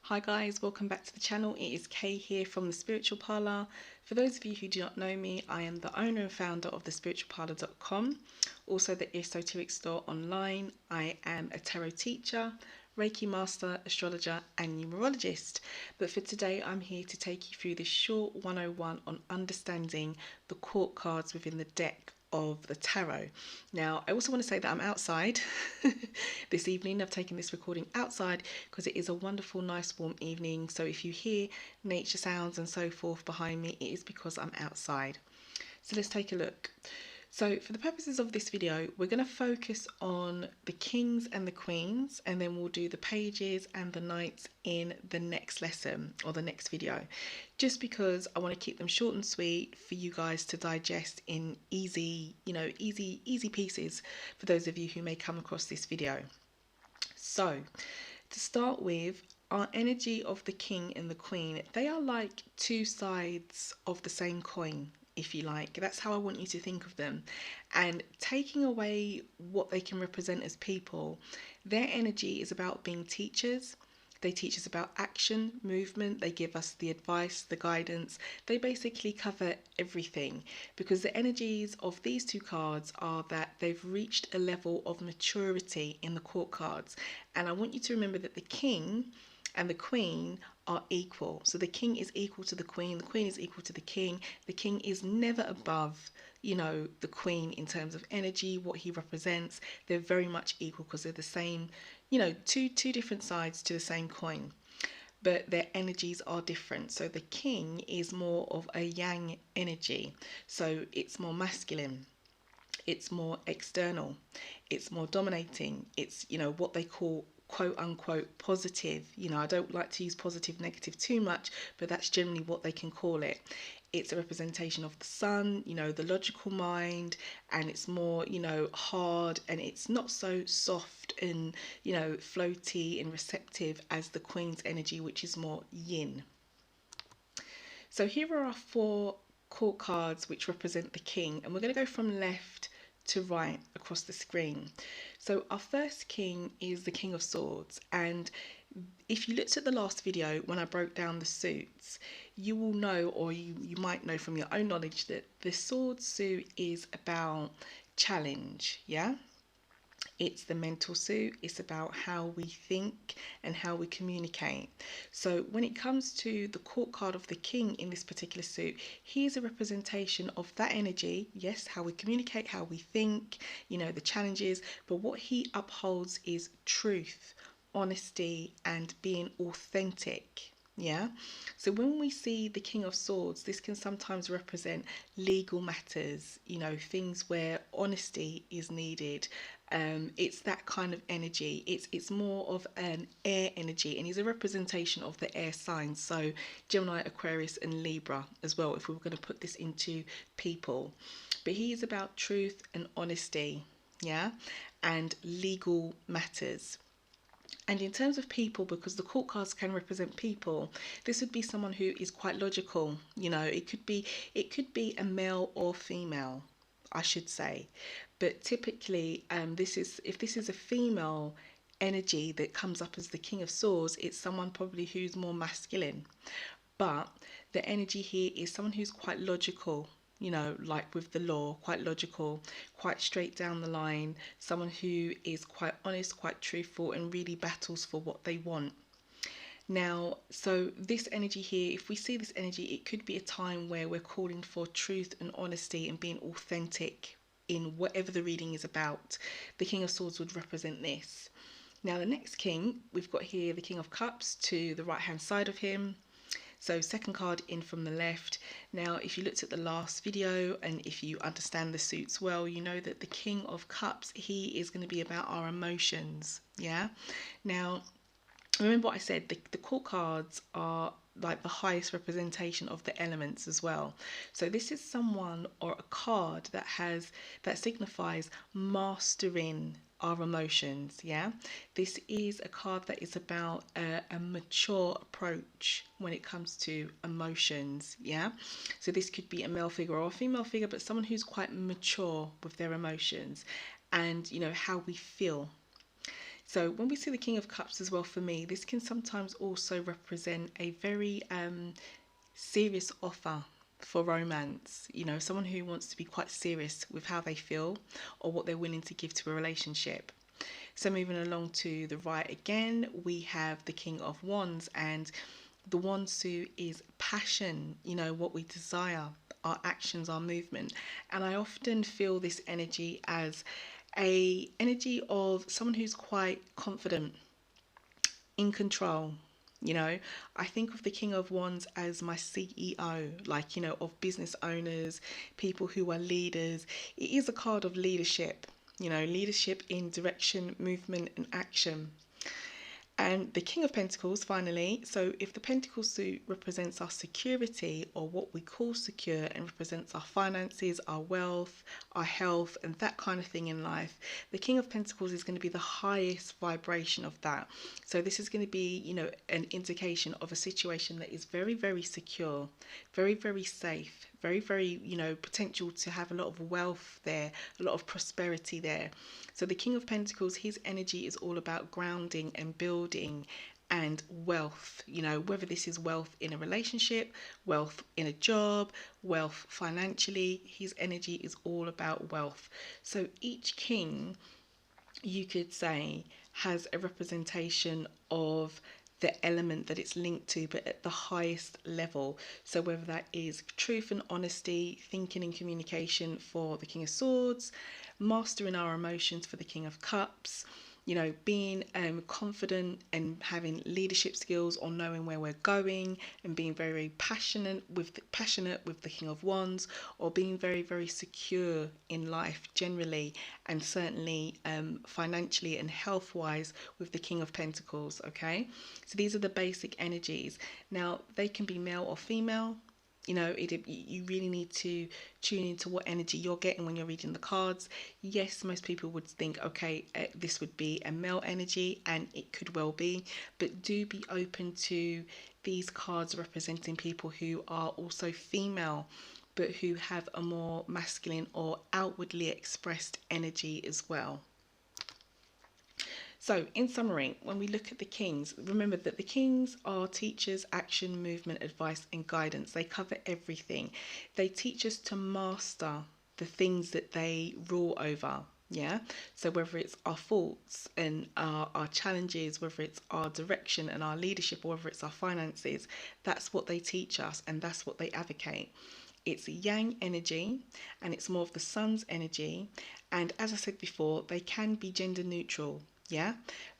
Hi guys, welcome back to the channel. It is Kay here from The Spiritual Parlour. For those of you who do not know me, I am the owner and founder of thespiritualparlour.com, also the Esoteric Store online. I am a tarot teacher, Reiki master, astrologer and numerologist. But for today, I'm here to take you through this short 101 on understanding the court cards within the deck of the tarot. Now, I also want to say that I'm outside this evening. I've taken this recording outside because it is a wonderful, nice, warm evening. So if you hear nature sounds and so forth behind me, it is because I'm outside. So let's take a look. So for the purposes of this video, we're going to focus on the kings and the queens, and then we'll do the pages and the knights in the next lesson or the next video, just because I want to keep them short and sweet for you guys to digest in easy pieces for those of you who may come across this video. So to start with, our energy of the king and the queen, they are like two sides of the same coin, if you like. That's how I want you to think of them. And taking away what they can represent as people, their energy is about being teachers. They teach us about action, movement, they give us the advice, the guidance. They basically cover everything, because the energies of these two cards are that they've reached a level of maturity in the court cards. And I want you to remember that the king and the queen are equal. So the king is equal to the queen is equal to the king. The king is never above, the queen in terms of energy, what he represents. They're very much equal because they're the same, two different sides to the same coin, but their energies are different. So the king is more of a yang energy, so it's more masculine, it's more external, it's more dominating, it's what they call quote unquote positive. I don't like to use positive negative too much, but that's generally what they can call it. It's a representation of the sun, the logical mind, and it's more hard, and it's not so soft and floaty and receptive as the queen's energy, which is more yin. So here are our four court cards which represent the king, and we're going to go from left to right across the screen. So our first king is the King of Swords, and if you looked at the last video when I broke down the suits, you will know, or you might know from your own knowledge, that the sword suit is about challenge, yeah? It's the mental suit. It's about how we think and how we communicate. So when it comes to the court card of the king in this particular suit, he is a representation of that energy. Yes, how we communicate, how we think, the challenges. But what he upholds is truth, honesty, and being authentic. Yeah. So when we see the King of Swords, this can sometimes represent legal matters, things where honesty is needed. It's that kind of energy. It's more of an air energy, and he's a representation of the air signs. So Gemini, Aquarius, and Libra as well, if we were going to put this into people. But he is about truth and honesty, yeah, and legal matters. And in terms of people, because the court cards can represent people, this would be someone who is quite logical. It could be a male or female, I should say. But typically, if this is a female energy that comes up as the King of Swords, it's someone probably who's more masculine. But the energy here is someone who's quite logical, like with the law, quite logical, quite straight down the line, someone who is quite honest, quite truthful, and really battles for what they want. Now, so this energy here, if we see this energy, it could be a time where we're calling for truth and honesty and being authentic in whatever the reading is about. The King of Swords would represent this. Now, the next king, we've got here the King of Cups to the right hand side of him. So second card in from the left. Now, if you looked at the last video and if you understand the suits well, you know that the King of Cups, he is going to be about our emotions, yeah? Now, remember what I said, the court cards are like the highest representation of the elements as well. So this is someone or a card that signifies mastering our emotions, yeah? This is a card that is about a mature approach when it comes to emotions, yeah? So this could be a male figure or a female figure, but someone who's quite mature with their emotions and, how we feel. So when we see the King of Cups as well, for me, this can sometimes also represent a very serious offer for romance. You know, someone who wants to be quite serious with how they feel or what they're willing to give to a relationship. So moving along to the right again, we have the King of Wands, and the wand suit is passion, you know, what we desire, our actions, our movement. And I often feel this energy as a energy of someone who's quite confident, in control. You know, I think of the King of Wands as my CEO, like, you know, of business owners, people who are leaders. It is a card of leadership, you know, leadership in direction, movement, and action. And the King of Pentacles, finally. So if the Pentacle suit represents our security, or what we call secure, and represents our finances, our wealth, our health, and that kind of thing in life, the King of Pentacles is going to be the highest vibration of that. So this is going to be, you know, an indication of a situation that is very, very secure, very, very safe, very, very, you know, potential to have a lot of wealth there, a lot of prosperity there. So the King of Pentacles, his energy is all about grounding and building and wealth, you know, whether this is wealth in a relationship, wealth in a job, wealth financially, his energy is all about wealth. So each king, you could say, has a representation of the element that it's linked to, but at the highest level. So whether that is truth and honesty, thinking and communication for the King of Swords, mastering our emotions for the King of Cups, you know, being confident and having leadership skills, or knowing where we're going, and being very, very passionate with the King of Wands, or being very, very secure in life generally, and certainly financially and health wise with the King of Pentacles. Okay, so these are the basic energies. Now they can be male or female. You know, you really need to tune into what energy you're getting when you're reading the cards. Yes, most people would think, okay, this would be a male energy, and it could well be, but do be open to these cards representing people who are also female, but who have a more masculine or outwardly expressed energy as well. So, in summary, when we look at the kings, remember that the kings are teachers, action, movement, advice, and guidance. They cover everything. They teach us to master the things that they rule over. Yeah. So whether it's our faults and our challenges, whether it's our direction and our leadership, or whether it's our finances, that's what they teach us, and that's what they advocate. It's yang energy, and it's more of the sun's energy. And as I said before, they can be gender neutral. Yeah,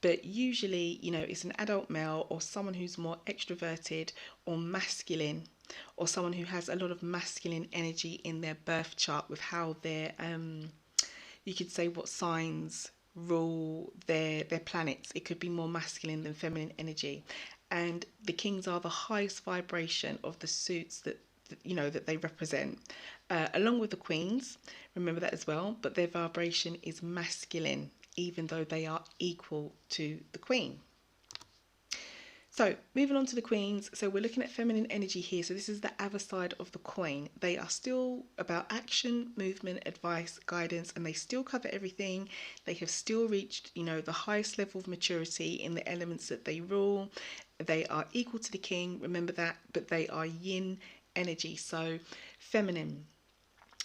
but usually, you know, it's an adult male, or someone who's more extroverted or masculine, or someone who has a lot of masculine energy in their birth chart, with how their you could say what signs rule their planets. It could be more masculine than feminine energy. And the kings are the highest vibration of the suits that you know that they represent, along with the queens. Remember that as well. But their vibration is masculine, even though they are equal to the queen. So moving on to the queens, so we're looking at feminine energy here. So this is the other side of the coin. They are still about action, movement, advice, guidance, and they still cover everything. They have still reached, you know, the highest level of maturity in the elements that they rule. They are equal to the king, remember that, but they are yin energy, so feminine.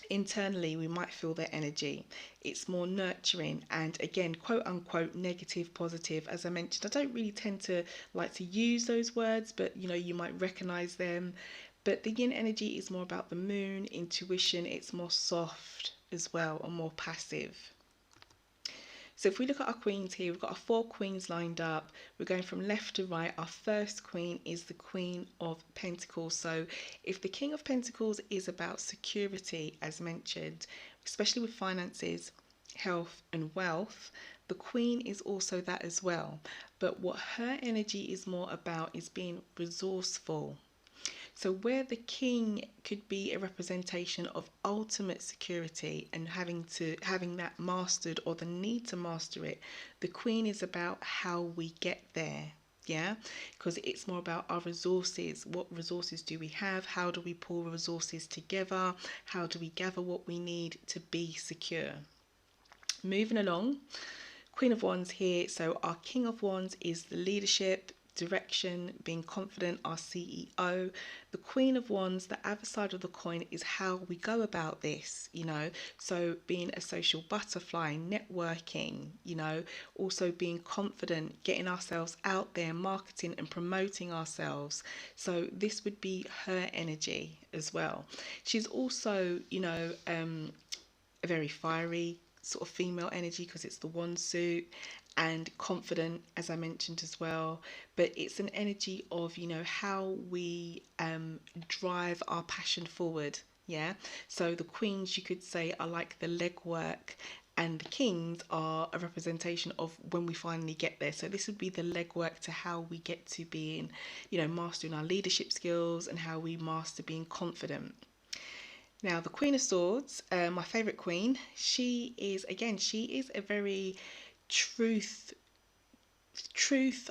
Internally, we might feel their energy. It's more nurturing, and again, quote unquote, negative, positive. As I mentioned, I don't really tend to like to use those words, but you know, you might recognize them. But the yin energy is more about the moon, intuition. It's more soft as well, and more passive. So if we look at our queens here, we've got our 4 queens lined up. We're going from left to right. Our first queen is the Queen of Pentacles. So if the King of Pentacles is about security, as mentioned, especially with finances, health, and wealth, the Queen is also that as well. But what her energy is more about is being resourceful. So where the king could be a representation of ultimate security and having that mastered, or the need to master it, the queen is about how we get there. Yeah, because it's more about our resources. What resources do we have? How do we pull resources together? How do we gather what we need to be secure? Moving along, Queen of Wands here. So our King of Wands is the leadership, direction, being confident, our CEO. The Queen of Wands, the other side of the coin, is how we go about this, so being a social butterfly, networking, also being confident, getting ourselves out there, marketing and promoting ourselves. So this would be her energy as well. She's also, a very fiery sort of female energy because it's the wand suit, and confident, as I mentioned as well. But it's an energy of, how we drive our passion forward. Yeah. So the queens, you could say, are like the legwork, and the kings are a representation of when we finally get there. So this would be the legwork to how we get to being, mastering our leadership skills and how we master being confident. Now, the Queen of Swords, my favourite queen, she is a very truth,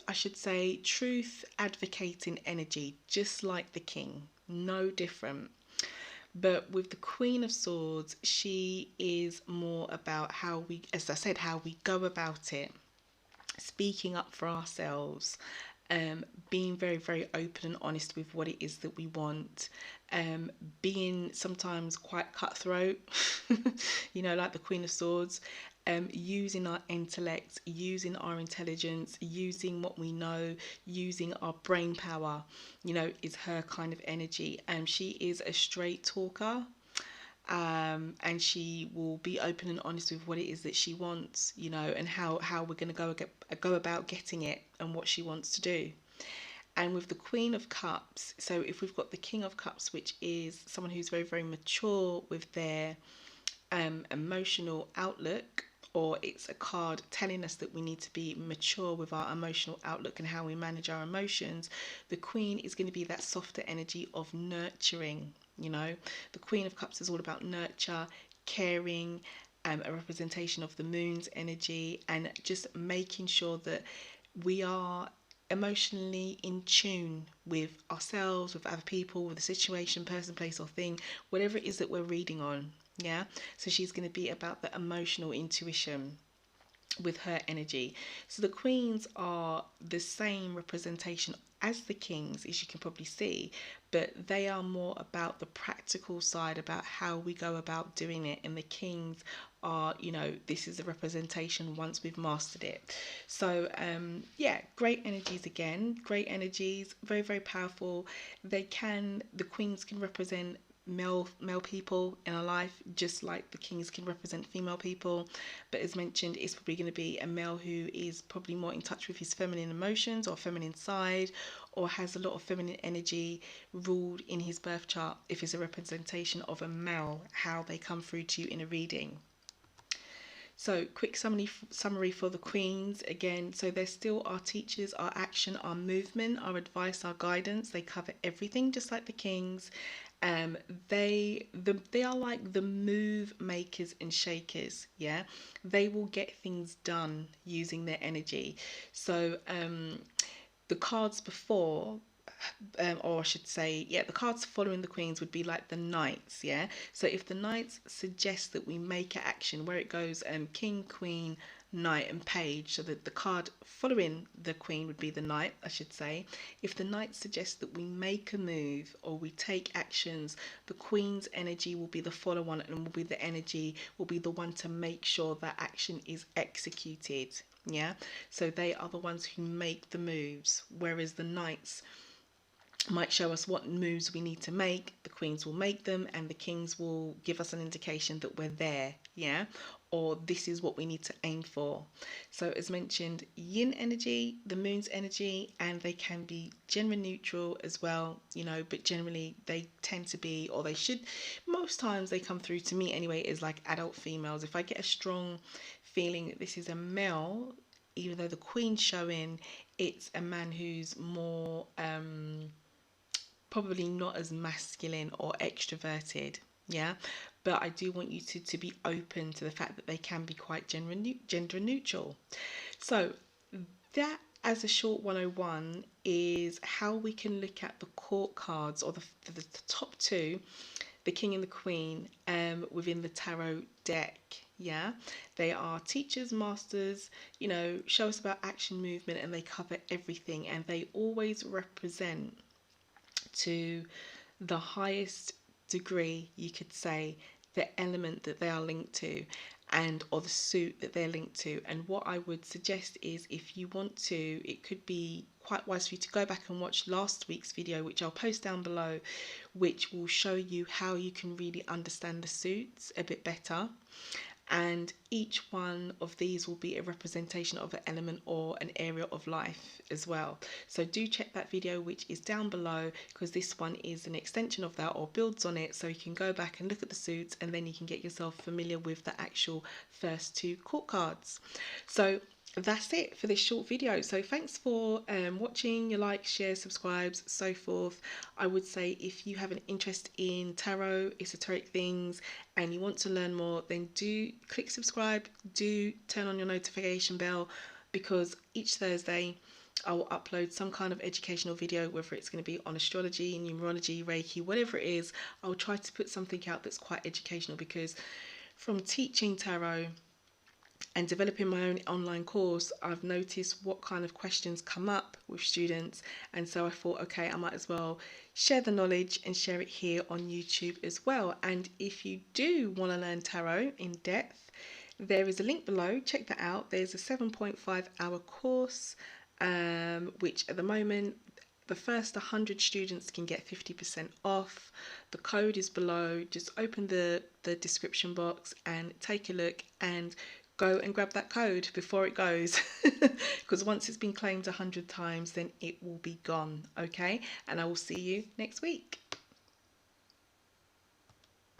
I should say, truth advocating energy, just like the king, no different. But with the Queen of Swords, she is more about how we, as I said, how we go about it, speaking up for ourselves, being very, very open and honest with what it is that we want, being sometimes quite cutthroat, like the Queen of Swords, using our intellect, using our intelligence, using what we know, using our brain power, is her kind of energy. She is a straight talker, and she will be open and honest with what it is that she wants, and how we're going to go about getting it and what she wants to do. And with the Queen of Cups, so if we've got the King of Cups, which is someone who's very, very mature with their emotional outlook, or it's a card telling us that we need to be mature with our emotional outlook and how we manage our emotions, the Queen is going to be that softer energy of nurturing. The Queen of Cups is all about nurture, caring, a representation of the moon's energy, and just making sure that we are emotionally in tune with ourselves, with other people, with the situation, person, place, or thing, whatever it is that we're reading on. Yeah, so she's going to be about the emotional intuition with her energy. So the queens are the same representation as the kings, as you can probably see, but they are more about the practical side, about how we go about doing it, and the kings are, this is the representation once we've mastered it. So yeah, great energies again, great energies, very, very powerful. The queens can represent male people in our life, just like the kings can represent female people. But as mentioned, it's probably going to be a male who is probably more in touch with his feminine emotions or feminine side, or has a lot of feminine energy ruled in his birth chart, if it's a representation of a male, how they come through to you in a reading. So quick summary for the queens again. So they're still our teachers, our action, our movement, our advice, our guidance. They cover everything, just like the kings. They are like the move makers and shakers. Yeah, they will get things done using their energy. So the cards before, or I should say, yeah, the cards following the queens would be like the knights. Yeah, so if the knights suggest that we make an action where it goes king, queen, knight and page, so that the card following the queen would be the knight, I should say. If the knight suggests that we make a move or we take actions, the queen's energy will be the follow on, and will be the one to make sure that action is executed. Yeah, so they are the ones who make the moves, whereas the knights might show us what moves we need to make, the queens will make them, and the kings will give us an indication that we're there. Yeah, or this is what we need to aim for. So as mentioned, yin energy, the moon's energy, and they can be gender neutral as well, but generally they tend to be, or they should, most times they come through to me anyway, is like adult females. If I get a strong feeling that this is a male, even though the queen's showing, it's a man who's more probably not as masculine or extroverted. Yeah, but I do want you to be open to the fact that they can be quite gender neutral. So that, as a short 101, is how we can look at the court cards, or the top two, the king and the queen, within the tarot deck. Yeah, they are teachers, masters, show us about action movement, and they cover everything, and they always represent to the highest degree, you could say, the element that they are linked to, and or the suit that they're linked to. And what I would suggest is, if you want to, it could be quite wise for you to go back and watch last week's video, which I'll post down below, which will show you how you can really understand the suits a bit better. And each one of these will be a representation of an element or an area of life as well. So do check that video, which is down below, because this one is an extension of that or builds on it, so you can go back and look at the suits, and then you can get yourself familiar with the actual first two court cards. So that's it for this short video. So thanks for watching. Your like, share, subscribes, so forth. I would say if you have an interest in tarot, esoteric things, and you want to learn more, then do click subscribe, do turn on your notification bell, because each Thursday I will upload some kind of educational video, whether it's going to be on astrology, numerology, Reiki, whatever it is. I'll try to put something out that's quite educational, because from teaching tarot and developing my own online course, I've noticed what kind of questions come up with students, and so I thought, okay, I might as well share the knowledge and share it here on YouTube as well. And if you do want to learn tarot in depth, there is a link below, check that out. There's a 7.5-hour course, which at the moment the first 100 students can get 50% off. The code is below. Just open the description box and take a look, and go and grab that code before it goes, because once it's been claimed 100 times, then it will be gone. Okay, and I will see you next week.